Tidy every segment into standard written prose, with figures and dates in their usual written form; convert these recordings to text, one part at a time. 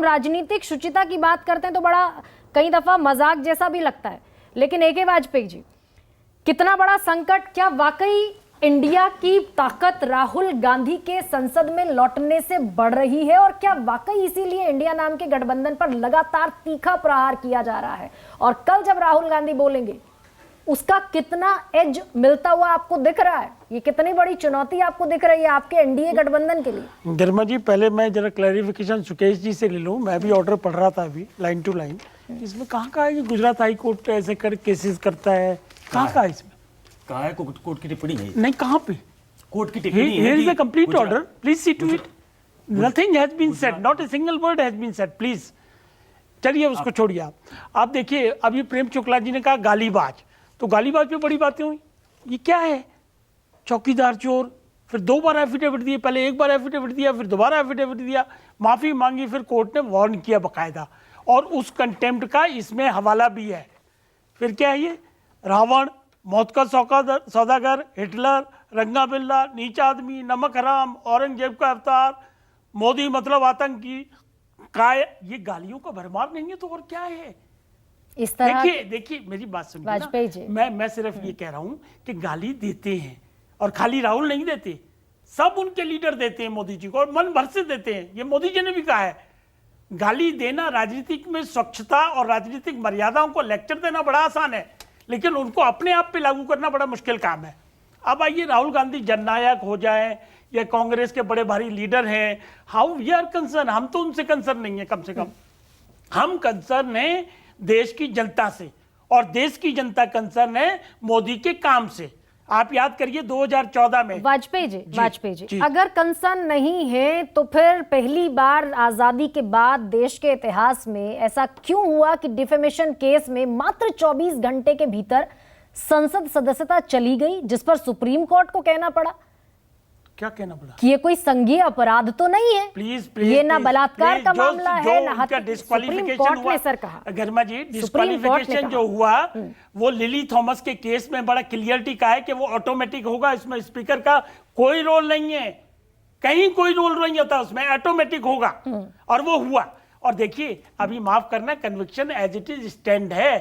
राजनीतिक शुचिता की बात करते हैं तो बड़ा कई दफा मजाक जैसा भी लगता है, लेकिन ए.के. वाजपेयी जी, कितना बड़ा संकट, क्या वाकई इंडिया की ताकत राहुल गांधी के संसद में लौटने से बढ़ रही है? और क्या वाकई इसीलिए इंडिया नाम के गठबंधन पर लगातार तीखा प्रहार किया जा रहा है? और कल जब राहुल गांधी बोलेंगे उसका कितना एज मिलता हुआ आपको दिख रहा है? ये कितनी बड़ी चुनौती आपको दिख रही है आपके एनडीए गठबंधन के लिए? गर्मा जी, पहले मैं जरा क्लैरिफिकेशन सुकेश जी से ले लूं। मैं भी ऑर्डर पढ़ रहा था अभी लाइन टू लाइन। इसमें कहाँ है कि गुजरात हाई कोर्ट ऐसे कर केसेस करता है? कहाँ इसमें कहाँ है? कोर्ट की टिप्पणी है? नहीं, कहाँ पे कोर्ट की टिप्पणी है? Here is the complete order. Please see to it. Nothing has been said. Not a single word has been said. Please. चलिए उसको छोड़िए आप। आप देखिए, अभी प्रेम शुक्ला जी ने कहा गालीबाज, तो गालीबाज पे बड़ी बातें हुई। ये क्या है? चौकीदार चोर, फिर 2 बार एफिडेविट दिए, पहले 1 बार एफिडेविट दिया, फिर दोबारा एफिडेविट दिया, माफी मांगी, फिर कोर्ट ने वार्न किया बकायदा, और उस कंटेम्प्ट का इसमें हवाला भी है। फिर क्या है ये? रावण, मौत का सौदागर, हिटलर, रंगा बिल्ला, नीच आदमी, नमक हराम, औरंगजेब का अवतार, मोदी मतलब आतंकी, ये गालियों का भरमार नहीं है तो और क्या है? इस तरह देखिए मेरी बात सुनिए वाजपेयी जी, मैं सिर्फ ये कह रहा हूं कि गाली देते हैं, और खाली राहुल नहीं देते, सब उनके लीडर देते हैं मोदी जी को, और मन भर से देते हैं। ये मोदी जी ने भी कहा है, गाली देना राजनीतिक में स्वच्छता और राजनीतिक मर्यादाओं को लेक्चर देना बड़ा आसान है, लेकिन उनको अपने आप पे लागू करना बड़ा मुश्किल काम है। अब आइए, राहुल गांधी जननायक हो जाए या कांग्रेस के बड़े भारी लीडर हैं, हाउ वी आर कंसर्न, हम तो उनसे कंसर्न नहीं है। कम से कम हम कंसर्न है देश की जनता से, और देश की जनता कंसर्न है मोदी के काम से। आप याद करिए 2014 में वाजपेयी जी, अगर कंसर्न नहीं है तो फिर पहली बार आजादी के बाद देश के इतिहास में ऐसा क्यों हुआ कि डिफेमेशन केस में मात्र 24 घंटे के भीतर संसद सदस्यता चली गई, जिस पर सुप्रीम कोर्ट को कहना पड़ा? क्या कहना पड़ा? कि ये कोई संज्ञेय अपराध तो नहीं है, प्लीज ये ना बलात्कार का मामला है, ना हत्या। डिस्क्वालिफिकेशन कोर्ट हुआ, ने सर कहा, गर्मा जी, डिस्क्वालिफिकेशन जो हुआ वो लिली थॉमस के केस में बड़ा क्लियरिटी का है कि वो ऑटोमेटिक होगा, इसमें स्पीकर का कोई रोल नहीं है, कहीं कोई रोल नहीं होता, उसमें ऑटोमेटिक होगा, और वो हुआ। और देखिए, अभी माफ करना, conviction as it is stand है,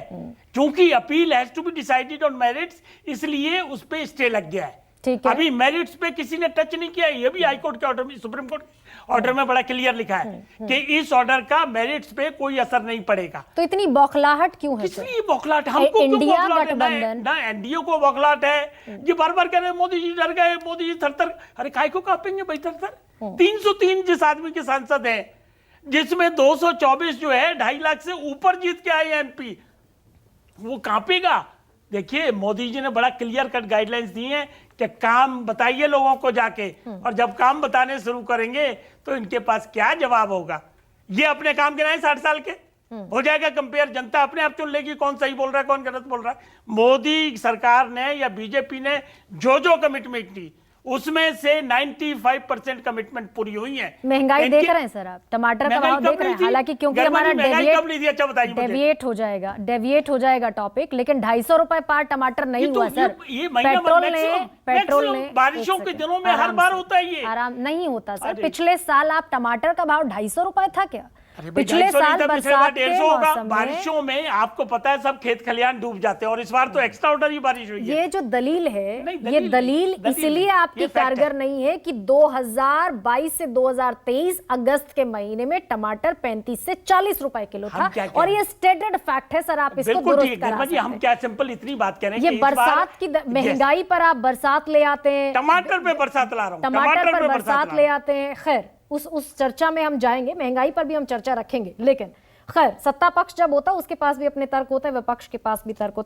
क्योंकि appeal has to be decided on merits, इसलिए उस पे स्टे लग गया है। अभी मेरिट्स पे किसी ने टच नहीं किया। ये भी हाई कोर्ट के ऑर्डर में, सुप्रीम कोर्ट के ऑर्डर में बड़ा क्लियर लिखा है कि इस ऑर्डर का मेरिट्स पे कोई असर नहीं पड़ेगा। तो इतनी बौखलाहट क्यों है? किसलिए बौखलाहट? हमको इंडिया गठबंधन ना एनडीए को बौखलाहट है। ये बार बार कह रहे हैं मोदी जी डर गए, मोदी जी थरथर। अरे काय को कांपेंगे भाई थरथर? 303 जिस आदमी के सांसद हैं, जिसमें 224 जो है 2.5 लाख से ऊपर जीत के आए एमपी, वो कांपेगा? देखिए, मोदी जी ने बड़ा क्लियर कट गाइडलाइंस दी हैं कि काम बताइए लोगों को जाके, और जब काम बताने शुरू करेंगे तो इनके पास क्या जवाब होगा? ये अपने काम के नहीं, 60 साल के हो जाएगा कंपेयर, जनता अपने आप चुन लेगी कौन सही बोल रहा है, कौन गलत बोल रहा है। मोदी सरकार ने या बीजेपी ने जो कमिटमेंट दी, उसमें से 95% कमिटमेंट पूरी हुई है। महंगाई देख रहे हैं सर आप, टमाटर का भाव देख रहे हैं, हालांकि क्योंकि हमारा डेविएट हो जाएगा टॉपिक, लेकिन 250 रुपए पार टमाटर नहीं हुआ सर। पेट्रोल ने बारिशों के दिनों में हर बार होता है, ये आराम नहीं होता सर। पिछले साल आप टमाटर का भाव 250 रुपए था क्या? पिछले साल बरसात के मौसम में बारिशों में आपको पता है सब खेत खलियान डूब जाते हैं, और इस बार तो एक्स्ट्रा ऑर्डिनरी बारिश हुई है। ये जो दलील है, ये दलील इसलिए आपकी कारगर नहीं है कि 2022 से 2023 अगस्त के महीने में टमाटर 35 से 40 रुपए किलो था, और ये स्टेटेड फैक्ट है सर। आप इसको दुरुस्त करा सकते हैं। हम क्या सिंपल इतनी बात कह रहे हैं ये बरसात की महंगाई पर आप बरसात ले आते हैं, टमाटर पे बरसात ला रहा हूं, टमाटर पर बरसात ले आते हैं। खैर, उस चर्चा में हम जाएंगे, महंगाई पर भी हम चर्चा रखेंगे, लेकिन खैर, सत्ता पक्ष जब होता है उसके पास भी अपने तर्क होते हैं, विपक्ष के पास भी तर्क होते हैं।